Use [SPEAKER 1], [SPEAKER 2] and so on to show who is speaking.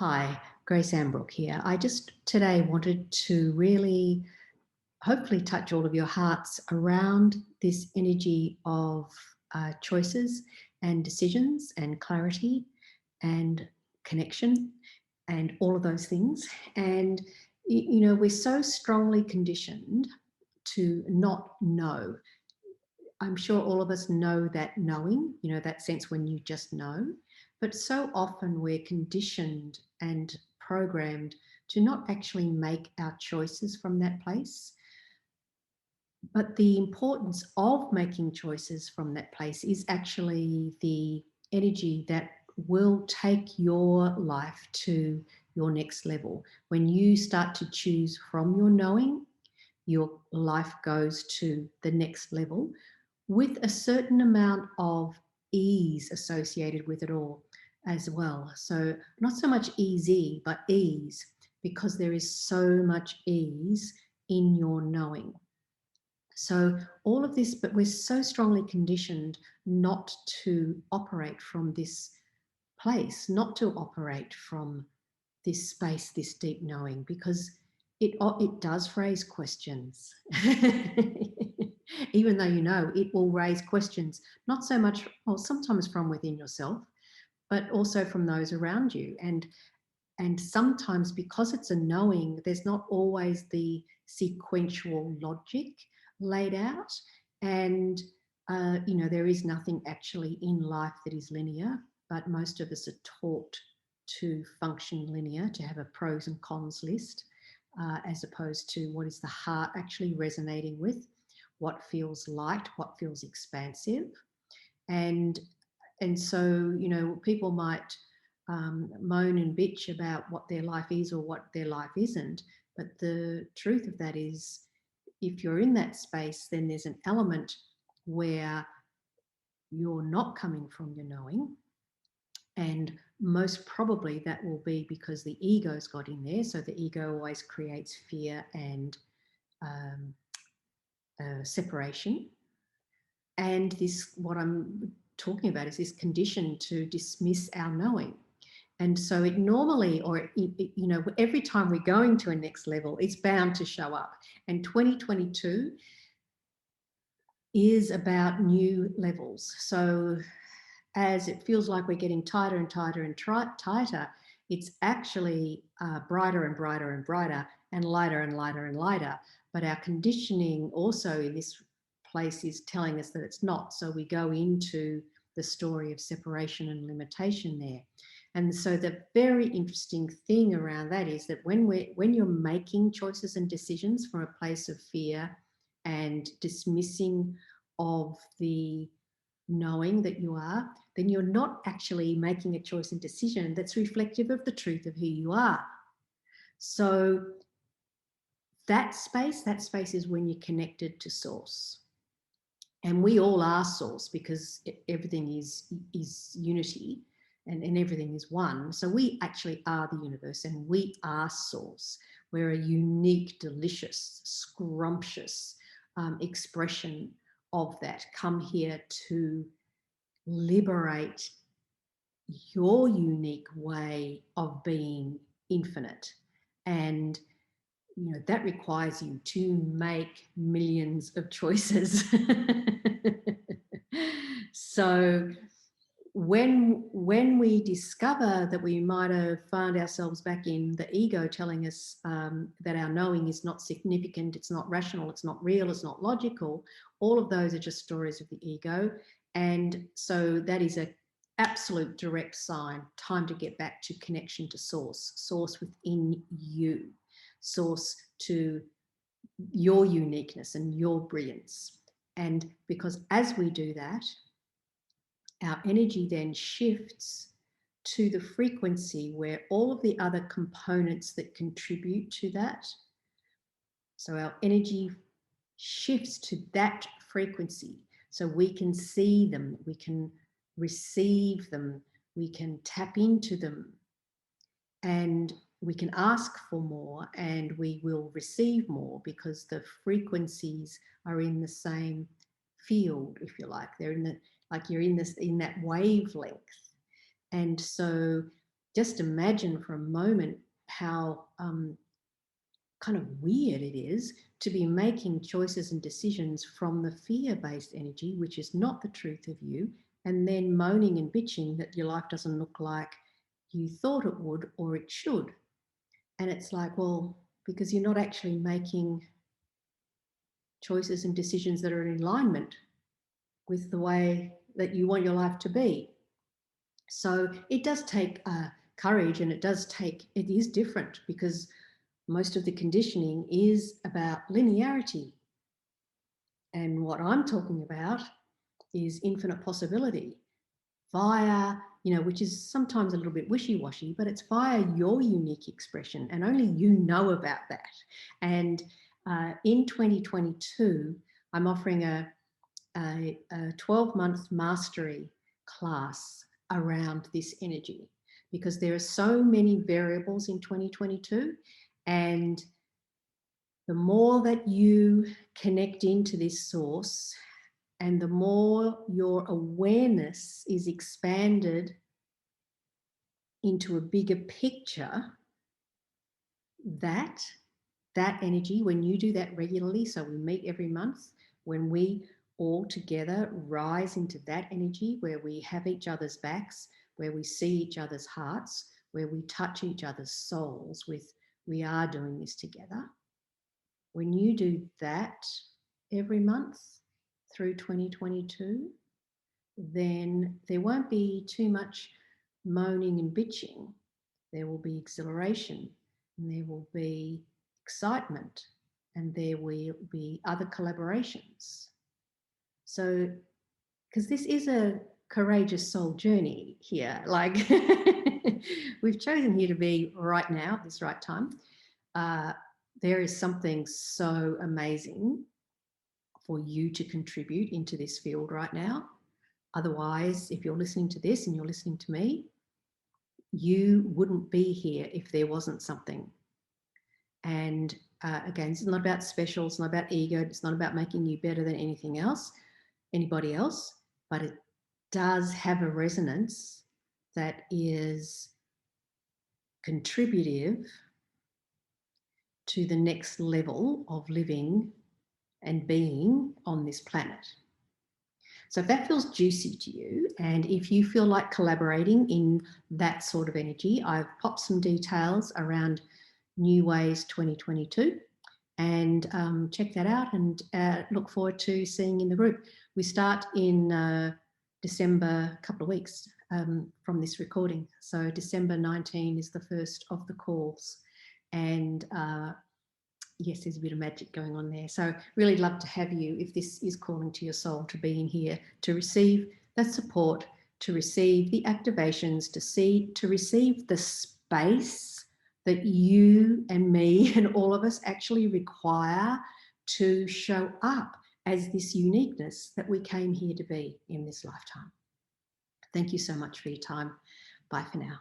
[SPEAKER 1] Hi, Grace Ambrook here. I just today wanted to really hopefully touch all of your hearts around this energy of choices and decisions and clarity and connection and all of those things. And, we're so strongly conditioned to not know. I'm sure all of us know that knowing, that sense when you just know. But so often we're conditioned and programmed to not actually make our choices from that place. But the importance of making choices from that place is actually the energy that will take your life to your next level. When you start to choose from your knowing, your life goes to the next level with a certain amount of ease associated with it all as well. So, not so much easy, but ease, because there is so much ease in your knowing. So, all of this, but we're so strongly conditioned not to operate from this place, not to operate from this space, this deep knowing, because it does raise questions. Even though it will raise questions, not so much, well, sometimes from within yourself, but also from those around you. And sometimes because it's a knowing, there's not always the sequential logic laid out. And there is nothing actually in life that is linear, but most of us are taught to function linear, to have a pros and cons list, as opposed to what is the heart actually resonating with, what feels light, what feels expansive. And and so, people might moan and bitch about what their life is or what their life isn't. But the truth of that is, if you're in that space, then there's an element where you're not coming from your knowing. And most probably that will be because the ego's got in there. So the ego always creates fear and um, separation. And this, what I'm talking about, is this condition to dismiss our knowing. And so it normally, every time we're going to a next level, it's bound to show up. And 2022 is about new levels. So as it feels like we're getting tighter and tighter and tighter, it's actually brighter and brighter and brighter and lighter and lighter and lighter. But our conditioning also in this place is telling us that it's not. So we go into the story of separation and limitation there. And so the very interesting thing around that is that when you're making choices and decisions from a place of fear and dismissing of the knowing that you are, then you're not actually making a choice and decision that's reflective of the truth of who you are. So that space is when you're connected to source. And we all are source, because everything is unity, and everything is one. So we actually are the universe, and we are source. We're a unique, delicious, scrumptious expression of that. Come here to liberate your unique way of being infinite. And that requires you to make millions of choices. So when we discover that we might have found ourselves back in the ego telling us that our knowing is not significant, it's not rational, it's not real, it's not logical, all of those are just stories of the ego. And so that is a absolute direct sign, time to get back to connection to source within you, source to your uniqueness and your brilliance. And because as we do that, our energy then shifts to the frequency where all of the other components that contribute to that, so our energy shifts to that frequency, so we can see them, we can receive them, we can tap into them, and we can ask for more, and we will receive more, because the frequencies are in the same field, if you like. They're in the, like you're in this, in that wavelength. And so just imagine for a moment how kind of weird it is to be making choices and decisions from the fear-based energy, which is not the truth of you, and then moaning and bitching that your life doesn't look like you thought it would or it should. And it's like, well, because you're not actually making choices and decisions that are in alignment with the way that you want your life to be. So it does take courage, and it is different, because most of the conditioning is about linearity. And what I'm talking about is infinite possibility via, which is sometimes a little bit wishy-washy, but it's via your unique expression, and only you know about that. And in 2022, I'm offering a 12-month mastery class around this energy, because there are so many variables in 2022, and the more that you connect into this source, and the more your awareness is expanded into a bigger picture, that energy, when you do that regularly, so we meet every month, when we all together rise into that energy, where we have each other's backs, where we see each other's hearts, where we touch each other's souls with, we are doing this together. When you do that every month through 2022, then there won't be too much moaning and bitching. There will be exhilaration, and there will be excitement, and there will be other collaborations. So, because this is a courageous soul journey here, like we've chosen here to be right now, this right time. There is something so amazing for you to contribute into this field right now. Otherwise, if you're listening to this and you're listening to me, you wouldn't be here if there wasn't something. And again, it's not about special, it's not about ego, it's not about making you better than anybody else, but it does have a resonance that is contributive to the next level of living and being on this planet. So if that feels juicy to you, and if you feel like collaborating in that sort of energy, I've popped some details around New Ways 2022, and check that out, and look forward to seeing you in the group. We start in December, a couple of weeks from this recording. So December 19 is the first of the calls. And yes, there's a bit of magic going on there. So really love to have you, if this is calling to your soul, to be in here, to receive that support, to receive the activations, to receive the space that you and me and all of us actually require to show up as this uniqueness that we came here to be in this lifetime. Thank you so much for your time. Bye for now.